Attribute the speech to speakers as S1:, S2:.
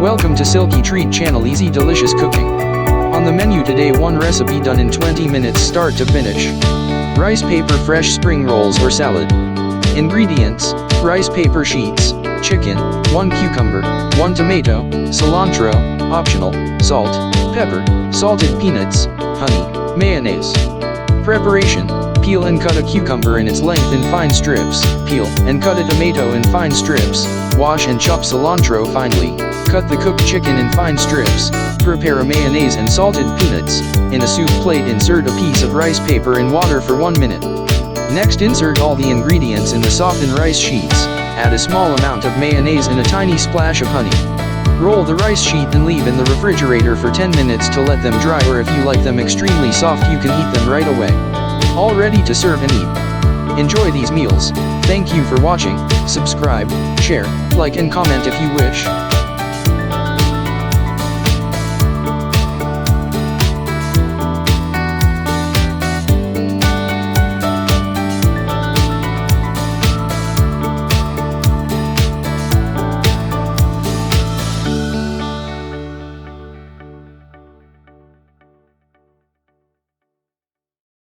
S1: Welcome to Silkytreat Channel, easy delicious cooking. On the menu today, one recipe done in 20 minutes start to finish. Rice paper fresh spring rolls or salad. Ingredients: rice paper sheets, chicken, 1 cucumber, 1 tomato, cilantro, optional, salt, pepper, salted peanuts, honey, mayonnaise. Preparation: peel and cut a cucumber in its length in fine strips, peel and cut a tomato in fine strips, wash and chop cilantro finely, cut the cooked chicken in fine strips, prepare a mayonnaise and salted peanuts. In a soup plate, insert a piece of rice paper in water for 1 minute. Next, insert all the ingredients in the softened rice sheets, add a small amount of mayonnaise and a tiny splash of honey. Roll the rice sheet and leave in the refrigerator for 10 minutes to let them dry, or if you like them extremely soft you can eat them right away. All ready to serve and eat. Enjoy these meals. Thank you for watching. Subscribe, share, like and comment if you wish.